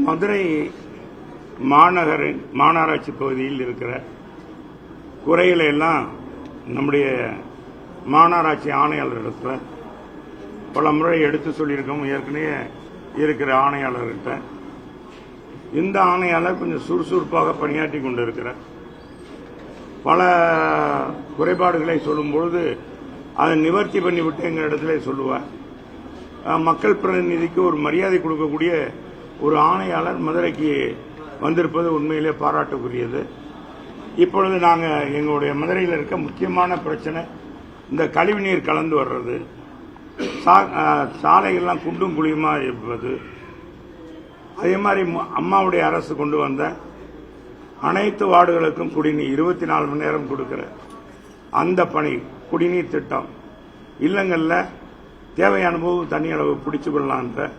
மதுரை மாநகராட்சி பகுதியில் இருக்கிற குறைகளை எல்லாம் நம்முடைய மாநகராட்சி ஆணையாளரிடத்தில் பல முறை எடுத்து சொல்லியிருக்கோம். ஏற்கனவே இருக்கிற ஆணையாளர்கிட்ட இந்த ஆணையாளர் கொஞ்சம் சுறுசுறுப்பாக பணியாற்றி கொண்டிருக்கிறார். பல குறைபாடுகளை சொல்லும் பொழுது அதை நிவர்த்தி பண்ணிவிட்டு எங்கள் இடத்துல சொல்லுவார். மக்கள் பிரதிநிதிக்கு ஒரு மரியாதை கொடுக்கக்கூடிய ஒரு ஆணையாளர் மதுரைக்கு வந்திருப்பது உண்மையிலே பாராட்டுக்குரியது. இப்பொழுது நாங்கள் எங்களுடைய மதுரையில் இருக்க முக்கியமான பிரச்சனை இந்த கழிவுநீர் கலந்து வர்றது, சாலைகள்லாம் குண்டும் குழியுமா இருப்பது. அதே மாதிரி அம்மாவுடைய அரசு கொண்டு வந்த அனைத்து வார்டுகளுக்கும் குடிநீர் 24 மணி நேரம் கொடுக்கிற அந்த பணி, குடிநீர் திட்டம், இல்லங்களில் தேவையான போது தண்ணி அளவு பிடிச்சு கொள்ளலான்ற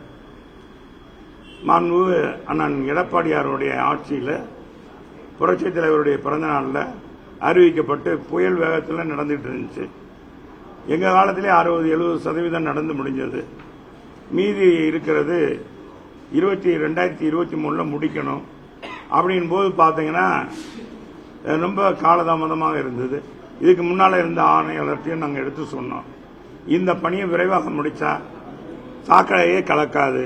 மாண்புமிகு அண்ணன் எடப்பாடியாருடைய ஆட்சியில் புரட்சித் தலைவருடைய பிறந்த நாளில் அறிவிக்கப்பட்டு புயல் வேகத்தில் நடந்துட்டு இருந்துச்சு. எங்கள் காலத்திலே 60-70% நடந்து முடிஞ்சது. மீதி இருக்கிறது 2023 முடிக்கணும். அப்படின் போது பார்த்தீங்கன்னா ரொம்ப காலதாமதமாக இருந்தது. இதுக்கு முன்னால் இருந்த ஆணையாளர்த்தையும் நாங்கள் எடுத்து சொன்னோம், இந்த பணியை விரைவாக முடிச்சா சாக்கடையே கலக்காது,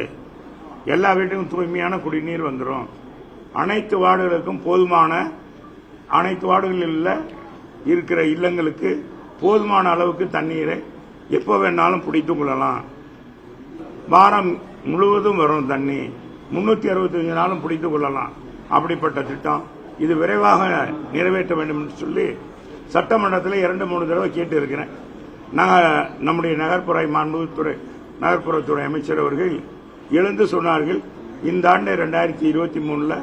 எல்லா வீட்டுக்கும் தூய்மையான குடிநீர் வந்துடும், அனைத்து வார்டுகளுக்கும் போதுமான, அனைத்து வார்டுகளில் இருக்கிற இல்லங்களுக்கு போதுமான அளவுக்கு தண்ணீரை எப்போ வேணாலும் பிடித்துக் கொள்ளலாம், வாரம் முழுவதும் வரும் தண்ணி, 365 நாளும் பிடித்துக் கொள்ளலாம். அப்படிப்பட்ட திட்டம் இது விரைவாக நிறைவேற்ற வேண்டும் என்று சொல்லி சட்டமன்றத்தில் 2-3 தடவை கேட்டு இருக்கிறேன். நாங்கள் நம்முடைய நகர்ப்புறத்துறை அமைச்சர் அவர்கள் எழுந்து சொன்னார்கள், இந்த ஆண்டு 2023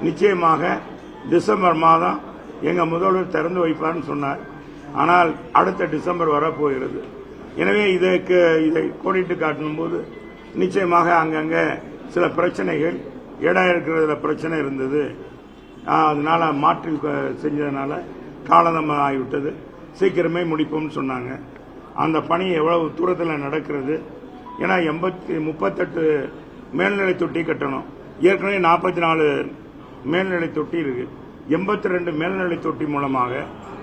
நிச்சயமாக டிசம்பர் மாதம் எங்க முதல்வர் திறந்து வைப்பார்னு சொன்னார். ஆனால் அடுத்த டிசம்பர் வரப்போகிறது. எனவே இதை கோடிட்டு காட்டும் போது நிச்சயமாக அங்கங்க சில பிரச்சனைகள், இடம் இருக்கிறதுல பிரச்சனை இருந்தது, அதனால மாற்றி செஞ்சதுனால காலதாமதம் ஆகிவிட்டது, சீக்கிரமே முடிப்போம்னு சொன்னாங்க. அந்த பணி எவ்வளவு தூரத்தில் நடக்கிறது? ஏன்னா 38 மேல்நிலை தொட்டி கட்டணும். ஏற்கனவே 44 மேல்நிலை தொட்டி இருக்கு. 82 மேல்நிலை தொட்டி மூலமாக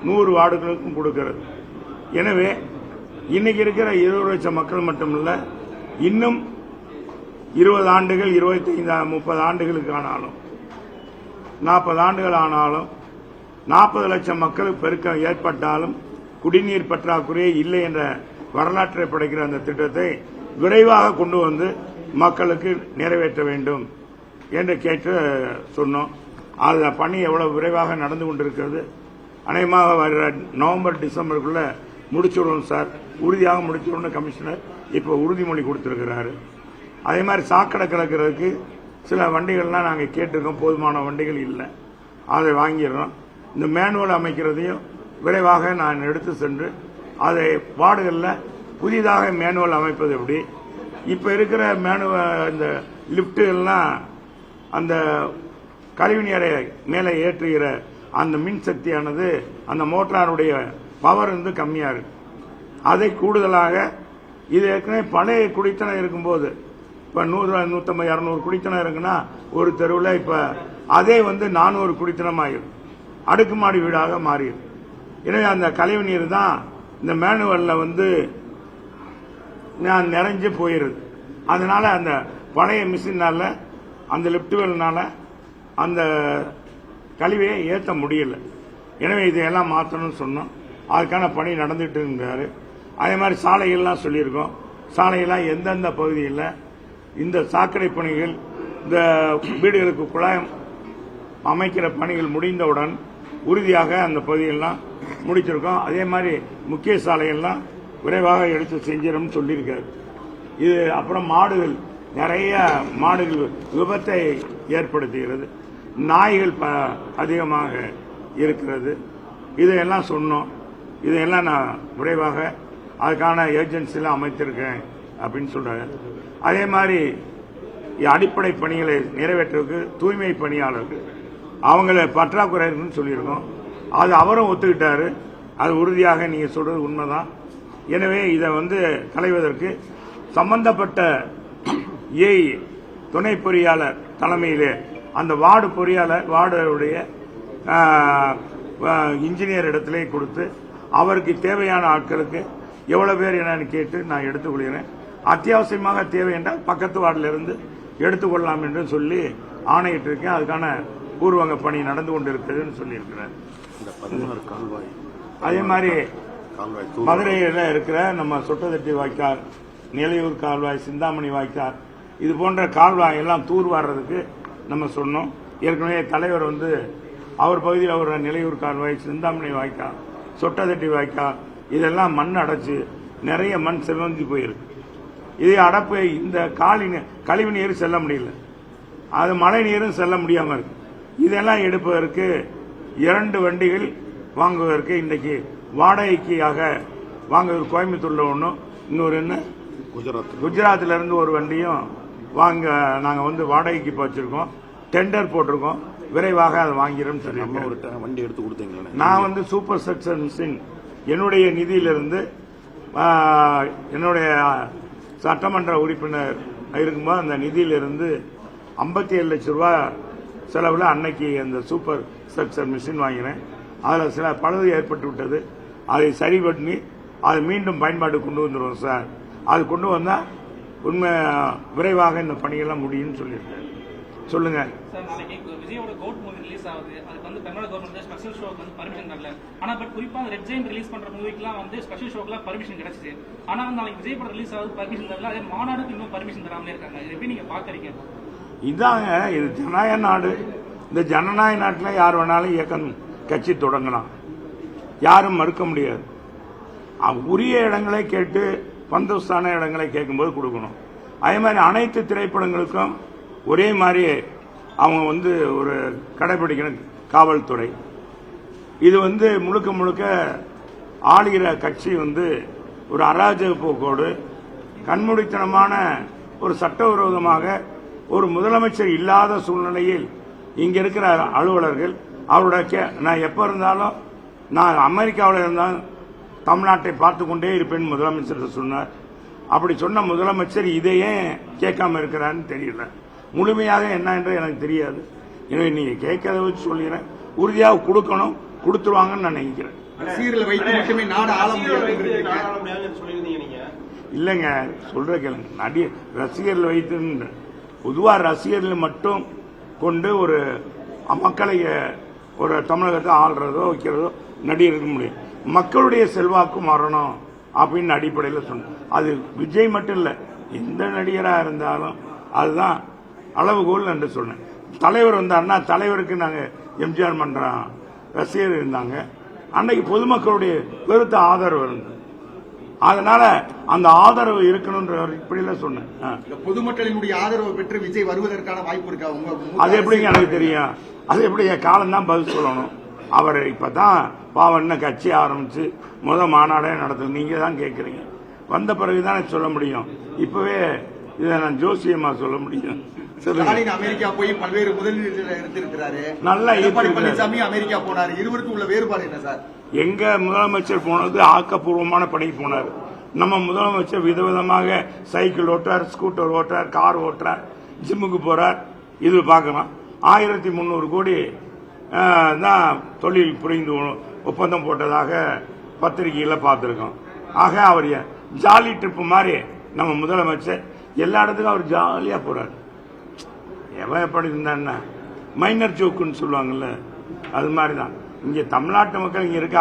100 வார்டுகளுக்கும் கொடுக்கிறது. எனவே இன்னைக்கு இருக்கிற 20 லட்சம் மக்கள் மட்டுமல்ல, இன்னும் 20 ஆண்டுகள், 25-30 ஆண்டுகளுக்கு ஆனாலும், 40 ஆண்டுகள் ஆனாலும் 40 லட்சம் மக்கள் பெருக்கம் ஏற்பட்டாலும் குடிநீர் பற்றாக்குறையே இல்லை என்ற வரலாற்றை படைக்கிற அந்த திட்டத்தை விரைவாக கொண்டு வந்து மக்களுக்கு நிறைவேற்ற வேண்டும் என்று கேட்டு சொன்னோம். அந்த பணி எவ்வளவு விரைவாக நடந்து கொண்டிருக்கிறது. அநேகமாக வருகிற நவம்பர் டிசம்பருக்குள்ள முடிச்சுடணும் சார், உறுதியாக முடிச்சுடணும் கமிஷனர் இப்போ உறுதிமொழி கொடுத்திருக்கிறாரு. அதே மாதிரி சாக்கடை கலக்கிறதுக்கு சில வண்டிகள்லாம் நாங்கள் கேட்டிருக்கோம், போதுமான வண்டிகள் இல்லை, அதை வாங்கிடுறோம். இந்த மேனுவல் அமைக்கிறதையும் விரைவாக நான் எடுத்து சென்று அதை வார்டுகளில் புதிதாக மேனுவல் அமைப்பது எப்படி, இப்ப இருக்கிற மேனுவல் இந்த லிப்டுகள்லாம் அந்த கழிவுநீரை மேலே ஏற்றுகிற அந்த மின்சக்தியானது அந்த மோட்டாருடைய பவர் வந்து கம்மியா இருக்கு. அதை கூடுதலாக இது ஏற்கனவே பழைய குடித்தனம் இருக்கும்போது இப்ப 100, 150, 200 குடித்தனம் இருக்குன்னா ஒரு தெருவில் இப்ப அதே வந்து 400 குடித்தனம் ஆகிடும், அடுக்குமாடி வீடாக மாறிடும். எனவே அந்த கழிவு நீர் தான் இந்த மேனுவல்ல வந்து நிறைஞ்சு போயிருது. அதனால அந்த பழைய மிஷினால, அந்த லிப்டுவெல்னால அந்த கழிவையை ஏற்ற முடியல. எனவே இதையெல்லாம் மாற்றணும்னு சொன்னோம். அதுக்கான பணி நடந்துட்டு இருந்தாரு. அதே மாதிரி சாலைகள்லாம் சொல்லியிருக்கோம். சாலையெல்லாம் எந்தெந்த பகுதியில் இந்த சாக்கடை பணிகள், இந்த வீடுகளுக்கு குழாயம் அமைக்கிற பணிகள் முடிந்தவுடன் உறுதியாக அந்த பகுதியெல்லாம் முடிச்சிருக்கோம். அதே மாதிரி முக்கிய சாலைகள்லாம் விரைவாக எடுத்து செஞ்சிடும் சொல்லியிருக்காரு. இது அப்புறம் மாடுகள், நிறைய மாடுகள் விபத்தை ஏற்படுத்துகிறது, நாய்கள் அதிகமாக இருக்கிறது, இதையெல்லாம் சொன்னோம். இதையெல்லாம் நான் விரைவாக அதுக்கான ஏஜென்சிலாம் அமைத்திருக்கேன் அப்படின்னு சொல்றாங்க. அதே மாதிரி அடிப்படை பணிகளை நிறைவேற்றுவதற்கு தூய்மை பணியாளர்கள் அவங்கள பற்றாக்குறை இருக்குன்னு சொல்லியிருக்கோம். அது அவரும் ஒத்துக்கிட்டாரு. அது உறுதியாக நீங்க சொல்றது உண்மைதான். எனவே இதை வந்து களைவதற்கு சம்பந்தப்பட்ட துணை பொறியாளர் தலைமையிலே அந்த வார்டு பொறியாளர் வார்டுடைய இன்ஜினியர் இடத்திலே கொடுத்து அவருக்கு தேவையான ஆட்களுக்கு எவ்வளவு பேர் என்னன்னு கேட்டு நான் எடுத்துக்கொள்கிறேன். அத்தியாவசியமாக தேவை என்றால் பக்கத்து வார்டில் இருந்து எடுத்துக்கொள்ளலாம் என்று சொல்லி ஆணையிட்டிருக்கேன். அதுக்கான பூர்வங்க பணி நடந்து கொண்டிருக்கிறதுன்னு சொல்லியிருக்கிறார். அதே மாதிரி மதுரையில் இருக்கிற நம்ம சொட்டதட்டி வாய்க்கால், நிலையூர் கால்வாய், சிந்தாமணி வாய்க்கால், இது போன்ற கால்வாய் எல்லாம் தூர்வாடுறதுக்கு நம்ம சொன்னோம். ஏற்கனவே தலைவர் வந்து அவர் பகுதியில் ஒரு நிலையூர் கால்வாய், சிந்தாமணி வாய்க்கால், சொட்டதட்டி வாய்க்கால் இதெல்லாம் மண் அடைச்சு நிறைய மண் செல்வந்தி போயிருக்கு. இதே அடப்பு இந்த கழிவு நீர் செல்ல முடியல, அது மழை நீரும் செல்ல முடியாம இருக்கு. இதெல்லாம் எடுப்பதற்கு 2 வண்டிகள் வாங்குவதற்கு இன்றைக்கு வாடகைக்காக வாங்குவது கோயம்புத்தூர்ல ஒன்றும், இன்னொரு என்ன குஜராத்ல இருந்து ஒரு வண்டியும் வாங்க நாங்க வந்து வாடகைக்கு வச்சிருக்கோம். டெண்டர் போட்டிருக்கோம், விரைவாக அதை வாங்கிறோம். வண்டி எடுத்து கொடுத்தீங்களா? நான் வந்து சூப்பர் செக்ஷன் மிஷின் என்னுடைய நிதியிலிருந்து என்னுடைய சட்டமன்ற உறுப்பினர் இருக்கும்போது அந்த நிதியிலிருந்து 57 லட்சம் ரூபாய் செலவில் அன்னைக்கு அந்த சூப்பர் செக்ஷன் மிஷின் வாங்கினேன். அதில் சில பழுது ஏற்பட்டு விட்டது. அதை சரி பண்ணி அதை மீண்டும் பயன்பாடு கொண்டு வந்துடுவோம் சார். அது கொண்டு வந்தால் உண்மை விரைவாக இந்த பணியெல்லாம் முடியும்னு சொல்லியிருக்கேன். சொல்லுங்க சார். நாளைக்கு விஜயோட கோட் மூவி ரிலீஸ் ஆகுது. அதுக்கு வந்து தமிழ்நாடு கவர்மெண்ட் ஸ்பெஷல் ஷோக்கு வந்து பர்மிஷன் தரல. ஆனா பட் குறிப்பா ரெட் ஜெயின் ரிலீஸ் பண்ற மூவிக்குலாம் வந்து ஸ்பெஷல் ஷோக்குலாம் பர்மிஷன் கிடைச்சிது. ஆனா வந்து நாளைக்கு விஜய் படம் ரிலீஸ் ஆகுது பர்மிஷன் தரல. அதே மாநாடுக்கு இன்னும் பர்மிஷன் தராமலே இருக்காங்க. இது எப்படி நீங்க பாக்குறீங்க? இதாங்க, இது ஜனநாயக நாடு. இந்த ஜனநாயக நாட்டில் யார் வேணாலும் இயக்கம் கட்சி தொடங்கலாம், யாரும் மறுக்க முடியாது. உரிய இடங்களை கேட்டு பந்தோஸ்தான இடங்களை கேட்கும்போது கொடுக்கணும். அதே மாதிரி அனைத்து திரைப்படங்களுக்கும் ஒரே மாதிரி அவங்க வந்து ஒரு கடைபிடிக்கணும் காவல்துறை. இது வந்து முழுக்க முழுக்க ஆளுகிற கட்சி வந்து ஒரு அராஜக போக்கோடு கண்மூடித்தனமான ஒரு சட்டவிரோதமாக ஒரு முதலமைச்சர் இல்லாத சூழ்நிலையில் இங்க இருக்கிற அலுவலர்கள் அவருடைய நான் எப்ப இருந்தாலும் நான் அமெரிக்காவில் இருந்தாலும் தமிழ்நாட்டை பார்த்து கொண்டே இருப்பேன் முதலமைச்சர் சொன்னார். அப்படி சொன்ன முதலமைச்சர் இதையே கேட்காம இருக்கிறான்னு தெரியல. முழுமையாக என்ன என்று எனக்கு தெரியாது. எனவே நீங்க கேட்கறத வச்சு சொல்லிடுறேன், உறுதியாக கொடுக்கணும், கொடுத்துருவாங்கன்னு நான் நினைக்கிறேன். இல்லைங்க, சொல்ற கேளுங்க. ரசிகர்கள் வைத்து பொதுவாக ரசிகர்கள் மட்டும் கொண்டு ஒரு மக்களை ஒரு தமிழகத்தை ஆள்றதோ வைக்கிறதோ நடிகருக்கு முடியும். மக்களுடைய செல்வாக்கு மாறணும் அப்படின்னு அடிப்படையில் சொன்ன. அது விஜய் மட்டும் இல்ல, எந்த நடிகராக இருந்தாலும் அதுதான் அளவுகோல் என்று சொன்னேன். தலைவர் வந்தாருன்னா தலைவருக்கு நாங்க எம்ஜிஆர் மன்றம் ரசிகர் இருந்தாங்க. அன்னைக்கு பொதுமக்களுடைய பெருத்த ஆதரவு இருந்தது. அதனால அந்த ஆதரவு இருக்கணும்ன்ற இப்படிலாம் சொன்னேன். பொதுமக்களினுடைய ஆதரவு பெற்று விஜய் வருவதற்கான வாய்ப்பு இருக்கா? அது எப்படிங்க எனக்கு தெரியும்? அது எப்படி காலம் தான் பதில் சொல்லணும். அவர் இப்பதான் பாவண்ண கட்சி ஆரம்பிச்சு மாநாடே நடத்தும். நீங்க தான் கேட்கறீங்க. வந்த பிறகுதானே சொல்ல முடியும். இப்பவே இதை நான் ஜோசியமா சொல்ல முடியும். அமெரிக்கா போய் பல்வேறு முதலீடுகளை எடுத்திருக்கிறாரு. நல்லா பழனிசாமி அமெரிக்கா போனாரு. இருவருக்கும் உள்ள வேறுபாடு என்ன சார்? எங்க முதலமைச்சர் போனது ஆக்கப்பூர்வமான பணிக்கு போனார். நம்ம முதலமைச்சர் விதவிதமாக சைக்கிள் ஓட்டுறார், ஸ்கூட்டர் ஓட்டுறார், கார் ஓட்டுறார், ஜிம்முக்கு போறார். இது பார்க்கலாம். 1300 கோடி தான் தொழில் புரிந்து ஒப்பந்தம் போட்டதாக பத்திரிகையில பார்த்திருக்கோம். ஆக அவர் ஜாலி ட்ரிப் மாதிரி நம்ம முதலமைச்சர் எல்லா இடத்துக்கும் அவர் ஜாலியா போறார். எவன் எப்படி இருந்தா மைனர் ஜோக்குன்னு சொல்லுவாங்கல்ல, அது மாதிரிதான் இங்க தமிழ்நாட்டு மக்கள் இங்க இருக்க.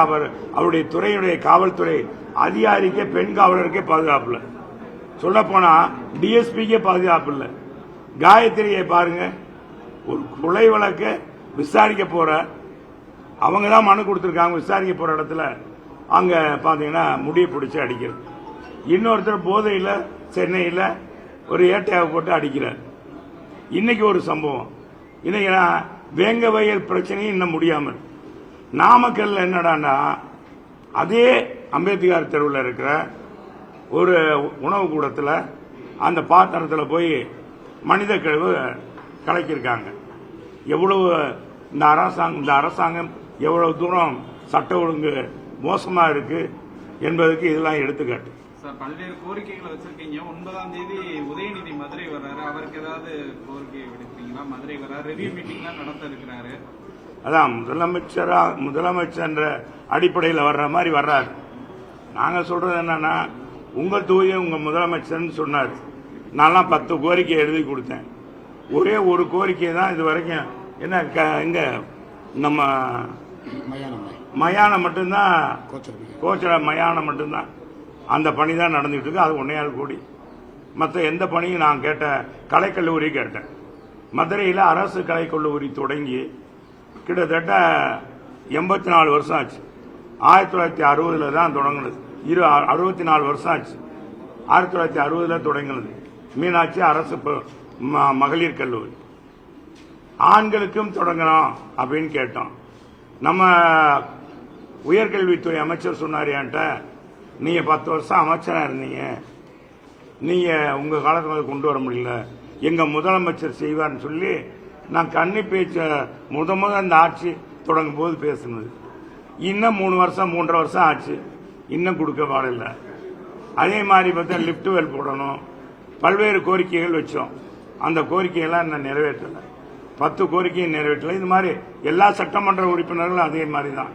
அவருடைய துறையுடைய காவல்துறை அதிகாரிக்கே பெண் காவலருக்கே பாதுகாப்பு இல்லை. சொல்ல போனா டிஎஸ்பிக்கே பாதுகாப்பு இல்லை. காயத்ரியை பாருங்க, ஒரு கொலை வழக்கு விசாரிக்க போற அவங்க தான் மனு கொடுத்திருக்காங்க. விசாரிக்க போற இடத்துல அங்க பாத்தீங்கன்னா முடிய பிடிச்சி அடிக்கிறது. இன்னொருத்தர் போதையில சென்னையில ஒரு ஏட்டையாக போட்டு அடிக்கிறார். இன்னைக்கு ஒரு சம்பவம். இன்னைக்கு வேங்க வயல் பிரச்சனையும் இன்னும் முடியாமல். நாமக்கல்ல என்னடான்னா அதே அம்பேத்கர் தெருவில் இருக்கிற ஒரு உணவு கூடத்தில் அந்த பாத்திரத்தில் போய் மனித கழிவு கலக்கியிருக்காங்க. எவ்வளவு இந்த அரசாங்கம் எவ்வளவு தூரம் சட்ட ஒழுங்கு மோசமா இருக்கு என்பதற்கு இதெல்லாம் எடுத்துக்காட்டு. சார் பல்வேறு கோரிக்கைகளை வச்சிருக்கீங்க. 9ஆம் தேதி உதயநிதி மதுரை வர்றாரு. அவருக்கு ஏதாவது கோரிக்கை விடுக்கிறீங்களா? மதுரை வர்றாரு, ரிவ்யூ மீட்டிங் தான் நடத்த இருக்கிறாரு. அதான் முதலமைச்சர் அடிப்படையில் வர்ற மாதிரி வர்றாரு. நாங்க சொல்றது என்னன்னா, உங்க தூய உங்க முதலமைச்சர்னு சொன்னார். நான்லாம் 10 கோரிக்கை எழுதி கொடுத்தேன். ஒரே ஒரு கோரிக்கை தான் இது வரைக்கும் என்ன இங்க நம்ம மயானம் மட்டும்தான், கோச்சர மயானம் மட்டும்தான் அந்த பணி தான் நடந்துகிட்டு இருக்கு. அது 1.5 கோடி. மற்ற எந்த பணியும் நான் கேட்ட கலைக்கல்லூரி கேட்டேன். மதுரையில் அரசு கலைக்கல்லூரி தொடங்கி கிட்டத்தட்ட 84 வருஷம் ஆச்சு. 1960 தான் தொடங்கினது. 64 வருஷம் ஆச்சு. 1960 தொடங்கினது மீனாட்சி அரசு மகளிர் கல்லூரி. ஆண்களுக்கும் தொடங்கணும் அப்படின்னு கேட்டோம். நம்ம உயர்கல்வித்துறை அமைச்சர் சொன்னார், என்கிட்ட நீங்க 10 வருஷம் அமைச்சரா இருந்தீங்க, நீங்க உங்க காலத்தில் கொண்டு வர முடியல, எங்க முதலமைச்சர் செய்வார்னு சொல்லி நான் கன்னி பேச்ச முத அந்த ஆட்சி தொடங்கும் போது பேசுனது. இன்னும் 3 வருஷம் 3.5 வருஷம் ஆச்சு, இன்னும் கொடுக்க பாடில்லை. அதே மாதிரி பார்த்தா லிப்ட் வெல் போடணும், பல்வேறு கோரிக்கைகள் வச்சோம். அந்த கோரிக்கையெல்லாம் இன்னும் நிறைவேற்றலை. 10 கோரிக்கையும் நிறைவேற்றலை. இது மாதிரி எல்லா சட்டமன்ற உறுப்பினர்களும் அதே மாதிரி தான்.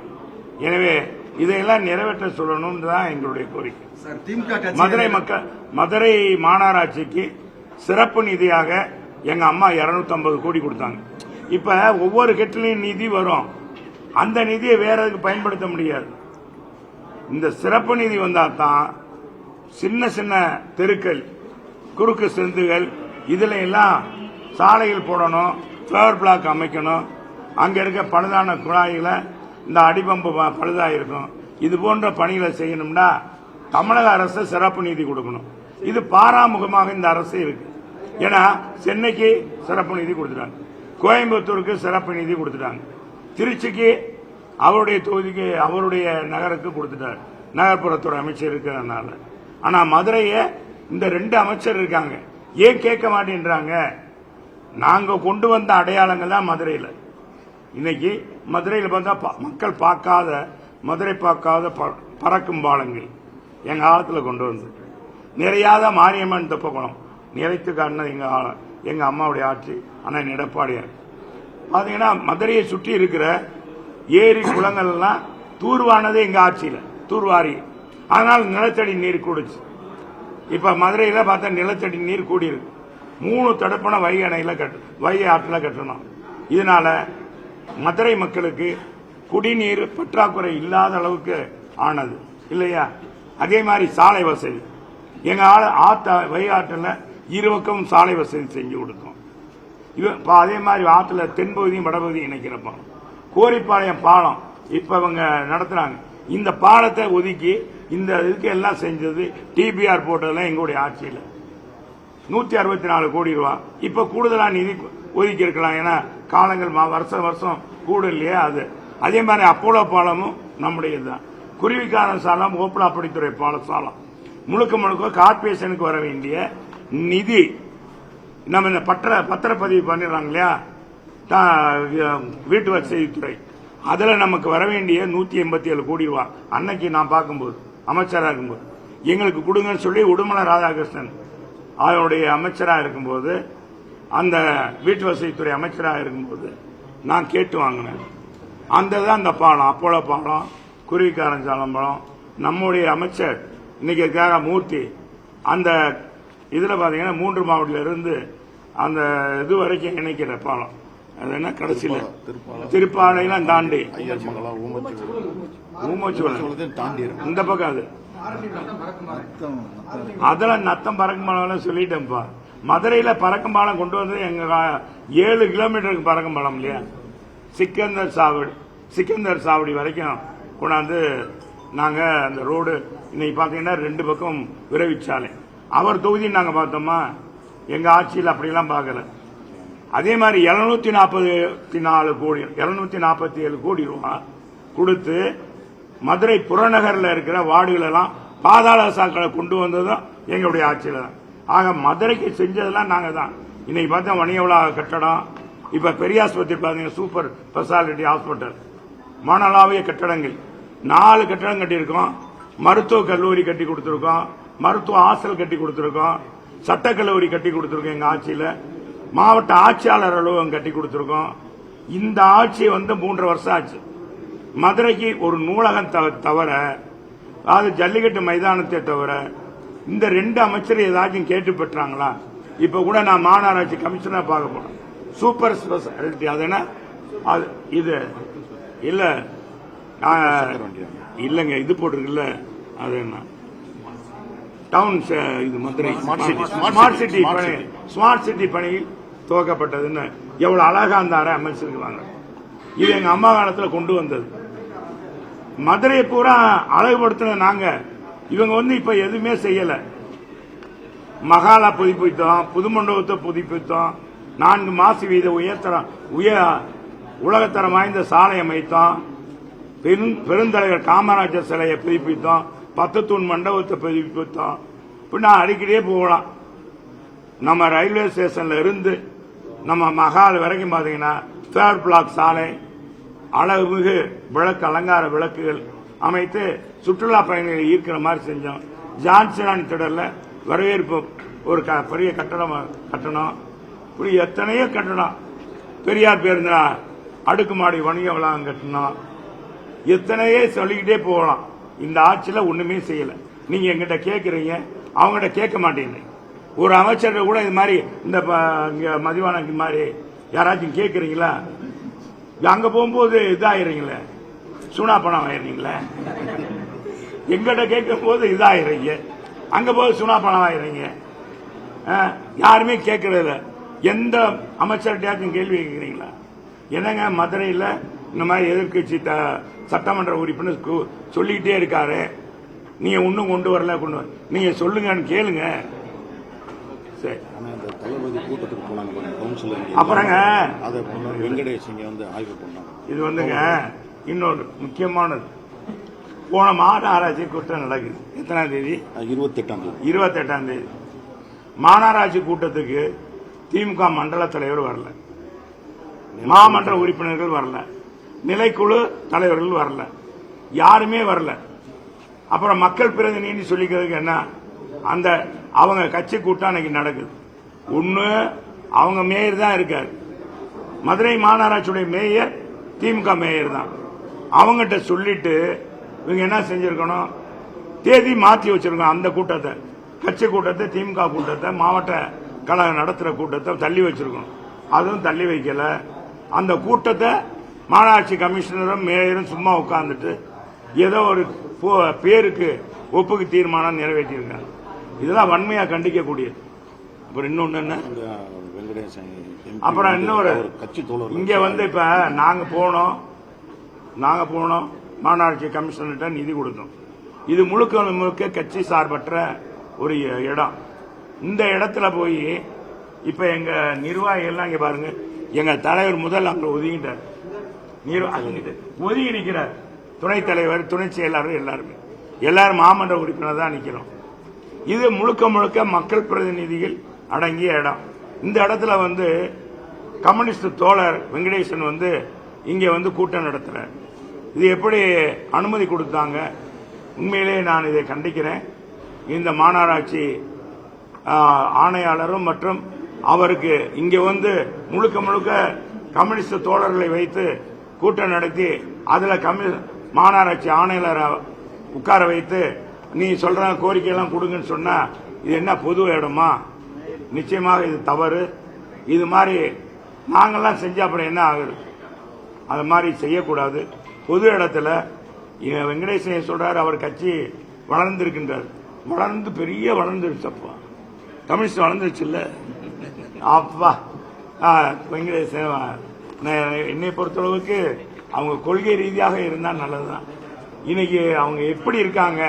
எனவே இதையெல்லாம் நிறைவேற்ற சொல்லணும் தான் எங்களுடைய கோரிக்கை. மதுரை மாநகராட்சிக்கு சிறப்பு நிதியாக எங்க அம்மா 250 கோடி கொடுத்தாங்க. இப்ப ஒவ்வொரு கெட்டிலையும் நிதி வரும், அந்த நிதியை வேற எதுக்கு பயன்படுத்த முடியாது. இந்த சிறப்பு நிதி வந்தா தான் சின்ன சின்ன தெருக்கள், குறுக்கு செந்துகள், இதுல எல்லாம் சாலைகள் போடணும், ஃபிளவர் பிளாக் அமைக்கணும். அங்க இருக்க பழுதான குழாய்களை, இந்த அடிபம்பு பழுதாயிருக்கும், இது போன்ற பணிகளை செய்யணும்னா தமிழக அரசு சிறப்பு நிதி கொடுக்கணும். இது பாராமுகமாக இந்த அரசு இருக்கு. ஏன்னா சென்னைக்கு சிறப்பு நிதி கொடுத்துட்டாங்க, கோயம்புத்தூருக்கு சிறப்பு நிதி கொடுத்துட்டாங்க, திருச்சிக்கு அவருடைய தொகுதிக்கு அவருடைய நகருக்கு கொடுத்துட்டார், நகர்ப்புறத்துறை அமைச்சர் இருக்கிறதுனால. ஆனா மதுரைய இந்த 2 அமைச்சர் இருக்காங்க, ஏன் கேட்க மாட்டேன்றாங்க? நாங்க கொண்டு வந்த அடையாளங்கள் தான் மதுரையில். இன்னைக்கு மதுரையில் பார்த்தா மக்கள் பார்க்காத, மதுரை பார்க்காத பறக்கும் பாலங்கள் எங்க காலத்தில் கொண்டு வந்து நிறையாத மாரியம்மன் தெப்பக்குளம் நிறைத்து காட்டினது எங்க அம்மாவுடைய ஆட்சி. அண்ணன் எடப்பாடியார் பாத்தீங்கன்னா மதுரையை சுற்றி இருக்கிற ஏரி குளங்கள் எல்லாம் தூர்வானது எங்க ஆட்சியில், தூர்வாரி. அதனால நிலத்தடி நீர் கூடுச்சு. இப்ப மதுரையில பார்த்தா நிலத்தடி நீர் கூடி இருக்கு. 3 தடுப்பணை வைகை ஆற்றில் கட்டணும். இதனால மதுரை மக்களுக்கு குடிநீர் பற்றாக்குறை இல்லாத அளவுக்கு ஆனது இல்லையா? அதே மாதிரி சாலை வசதி, எங்க வைகை ஆற்றில் இருபக்கம் சாலை வசதி செஞ்சு கொடுத்தோம். அதே மாதிரி ஆற்றுல தென்பகுதியும் வடபகுதியும் இணைக்கிற பாலம், கோரிப்பாளையம் பாலம் இப்ப இவங்க நடத்துறாங்க. இந்த பாலத்தை ஒதுக்கி இந்த இதுக்கு எல்லாம் செஞ்சது டிபிஆர் போட்டதெல்லாம் எங்களுடைய ஆட்சியில் 164 கோடி ரூபாய். இப்ப கூடுதலா நிதி ஒதுக்கி இருக்கலாம், ஏன்னா காலங்கள் வருஷம் கூட இல்லையா? அது அதே மாதிரி அப்போலோ பாலமும் நம்முடையதுதான். குருவிக்காரன் சாலம், ஓப்பலாப்படித்துறை பாலசாலம் முழுக்க கார்பரேஷனுக்கு வர வேண்டிய நிதி நம்ம இந்த பத்திரப்பதிவு பண்ணிடுறாங்க இல்லையா, வீட்டு வசதித்துறை, அதுல நமக்கு வர வேண்டிய 187 கோடி ரூபாய் அன்னைக்கு நான் பார்க்கும்போது அமைச்சராக இருக்கும்போது எங்களுக்கு கொடுங்கன்னு சொல்லி உடுமலை ராதாகிருஷ்ணன் அவருடைய அமைச்சராக இருக்கும்போது, அந்த வீட்டு வசதித்துறை அமைச்சராக இருக்கும்போது நான் கேட்டு வாங்கினேன். அந்த பாலம், அப்போலோ பாலம், குருவிக்காரன் சாலம் பாலம், நம்முடைய அமைச்சர் இன்னைக்கு இருக்கார மூர்த்தி, அந்த இதுல பாத்தீங்கன்னா 3 மாவட்டத்தில இருந்து அந்த இது வரைக்கும் இணைக்கிற பாலம். அது என்ன கடைசியில் திருப்பாலையெல்லாம் தாண்டி இந்த பக்கம் அது அதெல்லாம் நத்தம் பறக்கும் பாலம் சொல்லிட்டேன்ப்பா. மதுரையில பறக்கும் பாலம் கொண்டு வந்து எங்க 7 கிலோமீட்டருக்கு பறக்கும் பாலம் இல்லையா, சிக்கந்தர் சாவடி வரைக்கும் கொண்டாந்து நாங்க அந்த ரோடு இன்னைக்கு பாத்தீங்கன்னா 2 பக்கம் விரைவிச்சாலை. அவர் தொகுதி நாங்க பார்த்தோமா, எங்க ஆட்சியில் அப்படியெல்லாம் பார்க்கல. அதே மாதிரி 747 கோடி ரூபாய் கொடுத்து மதுரை புறநகரில் இருக்கிற வார்டுகள் எல்லாம் பாதாள சாக்களை கொண்டு வந்ததும் எங்களுடைய ஆட்சியில தான். ஆக மதுரைக்கு செஞ்சதெல்லாம் நாங்க தான். இன்னைக்கு பார்த்தா வணிகவளா கட்டடம், இப்ப பெரிய ஆஸ்பத்திரி பாத்தீங்கன்னா சூப்பர் ஸ்பெஷாலிட்டி ஹாஸ்பிட்டல், மணலாவிய கட்டடங்கள் 4 கட்டடம் கட்டியிருக்கோம், மருத்துவ கல்லூரி கட்டி கொடுத்திருக்கோம், மருத்துவ ஹாஸ்டல் கட்டி கொடுத்திருக்கோம், சட்டக்கல்லூரி கட்டி கொடுத்திருக்கோம். எங்க ஆட்சியில மாவட்ட ஆட்சியாளர் அலுவலகம் கட்டி கொடுத்திருக்கோம். இந்த ஆட்சி 3 வருஷம் ஆச்சு. மதுரைக்கு ஒரு நூலகம் தவிர, அது ஜல்லிக்கட்டு மைதானத்தை தவிர இந்த 2 அமைச்சர் ஏதாச்சும் கேட்டு பெற்றாங்களா? இப்ப கூட நான் மாநகராட்சி கமிஷனர் பார்க்க போனேன். சூப்பர் ஸ்பெஷாலிட்டி அது என்ன இது இல்ல இல்லங்க, இது போட்டிருக்குல்ல, அது என்ன டவுன் இது மதுரை ஸ்மார்ட் சிட்டி பணி துவக்கப்பட்டதுன்னு எவ்வளவு அழகா அந்த அறை அமைச்சிருக்கிறாங்க. இது எங்க அம்மா காலத்துல கொண்டு வந்தது. மதுரையை பூரா அழகுபடுத்தின நாங்க. இவங்க இப்ப எதுவுமே செய்யல. மகாலா புதுப்பித்தோம், புது மண்டபத்தை புதுப்பித்தோம், 4 மாசி வீத உலகத்தரம் வாய்ந்த சாலை அமைத்தோம், பெருந்தலைவர் காமராஜர் சிலையை புதுப்பித்தோம், 10 தூண் மண்டபத்தை புதுப்பித்தோம். பின்னா அடிக்கடியே போகலாம். நம்ம ரயில்வே ஸ்டேஷன்ல இருந்து நம்ம மகால் வரைக்கும் பாத்தீங்கன்னா தேர்ட் பிளாக் சாலை, அழகுமிகு விளக்கு, அலங்கார விளக்குகள் அமைத்து சுற்றுலா பயணிகளை ஈர்க்கிற மாதிரி செஞ்சோம். ஜான்சன் திடல்ல வரவேற்பு ஒரு பெரிய கட்டணம் கட்டணும். இப்படி எத்தனையோ கட்டணம். பெரியார் பேருந்து அடுக்குமாடி வணிக வளாகம் கட்டணும். எத்தனையோ சொல்லிக்கிட்டே போகலாம். இந்த ஆட்சியில ஒண்ணுமே செய்யல. நீங்க எங்கிட்ட கேட்கறீங்க, அவங்ககிட்ட கேட்க மாட்டீங்க. ஒரு அமைச்சர் கூட இது மாதிரி இந்த மதிவானக்கு மாதிரி யாராச்சும் கேட்கறீங்களா? அங்க போகும்போது இதாயிரீங்களே, சூனா பணம் ஆயிடுறீங்களே. எங்கிட்ட கேட்கும் போது இதாயிரீங்க, அங்க போது சூனா பணம் ஆயிடுறீங்க. யாருமே கேட்கறதில்ல. எந்த அமைச்சர்கிட்டயாச்சும் கேள்வி கேட்கிறீங்களா? என்னங்க மதுரையில் இந்த மாதிரி எதிர்கட்சி சட்டமன்ற உறுப்பினர் சொல்லிக்கிட்டே இருக்காரு, நீங்க ஒன்னும் கொண்டு வரல, நீங்க சொல்லுங்கன்னு கேளுங்க. சரி, அப்புறங்க இது இன்னொரு முக்கியமானது. போன மாநகராட்சி கூட்டம் நடக்குது. எத்தனாம் தேதி? 28ஆம் தேதி. மாநகராட்சி கூட்டத்துக்கு திமுக மண்டல தலைவர் வரல, மாமன்ற உறுப்பினர்கள் வரல, நிலைக்குழு தலைவர்கள் வரல, யாருமே வரல. அப்புறம் மக்கள் பிரதிநிதி சொல்லிக்கிறதுக்கு என்ன? அந்த அவங்க கட்சி கூட்டம் அன்னைக்கு நடக்குது. ஒண்ணு அவங்க மேயர் தான் இருக்காரு. மதுரை மாநகராட்சியுடைய மேயர் திமுக மேயர் தான். அவங்ககிட்ட சொல்லிட்டு இவங்க என்ன செஞ்சிருக்கணும்? தேதி மாற்றி வச்சிருக்கோம். அந்த கூட்டத்தை, கட்சி கூட்டத்தை, திமுக கூட்டத்தை, மாவட்ட கழகம் நடத்துற கூட்டத்தை தள்ளி வச்சிருக்கணும். அதுவும் தள்ளி வைக்கல. அந்த கூட்டத்தை மாநகராட்சி கமிஷனரும் மேயரும் சும்மா உட்கார்ந்துட்டு ஏதோ ஒரு பேருக்கு ஒப்புக்கு தீர்மானம் நிறைவேற்றியிருக்காங்க. இதெல்லாம் வன்மையா கண்டிக்கக்கூடியது. அப்புறம் இன்னொன்னு என்ன? அப்புறம் இன்னொரு இங்க இப்ப நாங்க போனோம் மாநகராட்சி கமிஷனர்கிட்ட நிதி கொடுத்தோம். இது முழுக்க கட்சி சார்பற்ற ஒரு இடம். இந்த இடத்துல போய் இப்ப எங்க நிர்வாகிகள் இங்க பாருங்க, எங்க தலைவர் முதல் அங்க ஒதுங்கிட்டார், ஒதுங்கி நிற்கிறார். துணைத் தலைவர், துணை செயலாளர் எல்லாரும் மாமன்ற உறுப்பினர் தான் நிக்கிறோம். இது முழுக்க மக்கள் பிரதிநிதிகள் அடங்கிய இடம். இந்த இடத்துல கம்யூனிஸ்ட் தோழர் வெங்கடேசன் இங்க கூட்டம் நடத்துறார். இது எப்படி அனுமதி கொடுத்தாங்க? உண்மையிலேயே நான் இதை கண்டிக்கிறேன். இந்த மாநகராட்சி ஆணையாளரும் மற்றும் அவருக்கு இங்க முழுக்க கம்யூனிஸ்ட் தோழர்களை வைத்து கூட்டம் நடத்தி அதுல மாநகராட்சி ஆணையாளரை உட்கார வைத்து நீ சொல்ற கோரிக்கை எல்லாம் கொடுங்கன்னு சொன்னா இது என்ன பொது இடமா? நிச்சயமாக இது தவறு. இது மாதிரி நாங்கெல்லாம் செஞ்சா அப்புறம் என்ன ஆகுது? அது மாதிரி செய்யக்கூடாது. பொது இடத்துல வெங்கடேசன் சொல்றாரு, அவர் கட்சி வளர்ந்திருக்கின்றார். வளர்ந்து பெரிய வளர்ந்துருச்சப்பா, கம்யூனிஸ்ட் வளர்ந்துருச்சு இல்ல அப்பா. வெங்கடேசன் என்னை பொறுத்தளவுக்கு அவங்க கொள்கை ரீதியாக இருந்தா நல்லதுதான். இன்னைக்கு அவங்க எப்படி இருக்காங்க?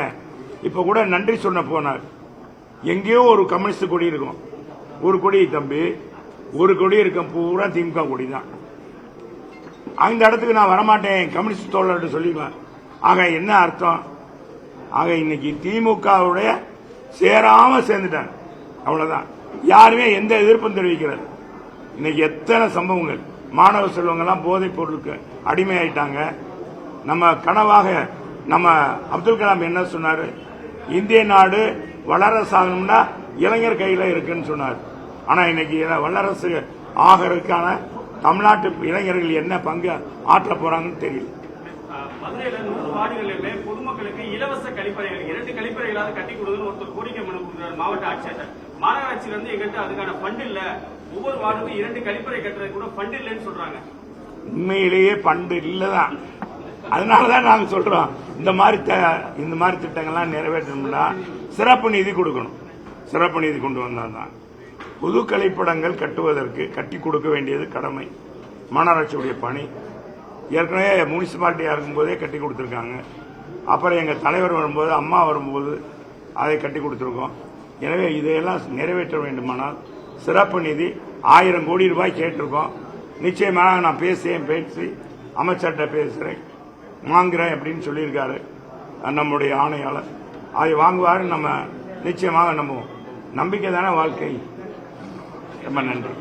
இப்ப கூட நன்றி சொன்ன போனார். எங்கேயோ ஒரு கம்யூனிஸ்ட் கொடி இருக்கும், ஒரு கொடி தம்பி, ஒரு கொடி இருக்கும், பூரா திமுக கொடி தான். அந்த இடத்துக்கு நான் வரமாட்டேன் கம்யூனிஸ்ட் தோழர்கிட்ட சொல்லிடுவேன். ஆக என்ன அர்த்தம்? ஆக இன்னைக்கு திமுகவுடைய சேராம சேர்ந்துட்டாங்க, அவ்வளவுதான். யாருமே எந்த எதிர்ப்பும் தெரிவிக்கிறது. இன்னைக்கு எத்தனை சம்பவங்கள், மாணவ செல்வங்க எல்லாம் போதைப் பொருளுக்கு அடிமையாயிட்டாங்க. நம்ம கனவாக நம்ம அப்துல் கலாம் என்ன சொன்னாரு? இந்திய நாடு வல்லரசு ஆகணும்னா இளைஞர் கையில இருக்குன்னு சொன்னார். ஆனா இன்னைக்கு வல்லரசு ஆகிறதுக்கான தமிழ்நாட்டு இளைஞர்கள் என்ன பங்கு ஆற்ற போறாங்கன்னு தெரியல. மதுரையில 100 வார்டுகளிலுமே பொதுமக்களுக்கு இலவச கழிப்பறைகள் 2 கழிப்பறைகளாவது கட்டி கொடுக்கணும்னு ஒருத்தர் கோரிக்கை மனு கொடுக்கிறார் மாவட்ட ஆட்சியர். மாநகராட்சியில இருந்து எங்கிட்ட அதுக்கான ஃபண்ட் இல்ல, ஒவ்வொரு வார்டுக்கும் 2 கழிப்பறை கட்டுறது கூட ஃபண்ட் இல்லைன்னு சொல்றாங்க. உண்மையிலேயே ஃபண்ட் இல்லதான். அதனாலதான் நாங்க சொல்றோம் இந்த மாதிரி திட்டங்கள்லாம் நிறைவேற்றணும்னா சிறப்பு நிதி கொடுக்கணும். சிறப்பு நிதி கொண்டு வந்தால்தான் புது கழிப்பிடங்கள் கட்டுவதற்கு கட்டி கொடுக்க வேண்டியது கடமை, மாநகராட்சியுடைய பணி. ஏற்கனவே முனிசிபாலிட்டியா இருக்கும்போதே கட்டி கொடுத்துருக்காங்க. அப்புறம் எங்க தலைவர் வரும்போது, அம்மா வரும்போது அதை கட்டி கொடுத்துருக்கோம். எனவே இதையெல்லாம் நிறைவேற்ற வேண்டுமானால் சிறப்பு நிதி 1000 கோடி ரூபாய் கேட்டிருக்கோம். நிச்சயமாக நான் பேசி அமைச்சர்கிட்ட பேசுறேன், வாங்குறேன் அப்படின்னு சொல்லியிருக்காரு நம்முடைய ஆணையாளர். அதை வாங்குவாரு. நம்ம நிச்சயமாக நம்புவோம். நம்பிக்கை தானே வாழ்க்கை. ரொம்ப நன்றி.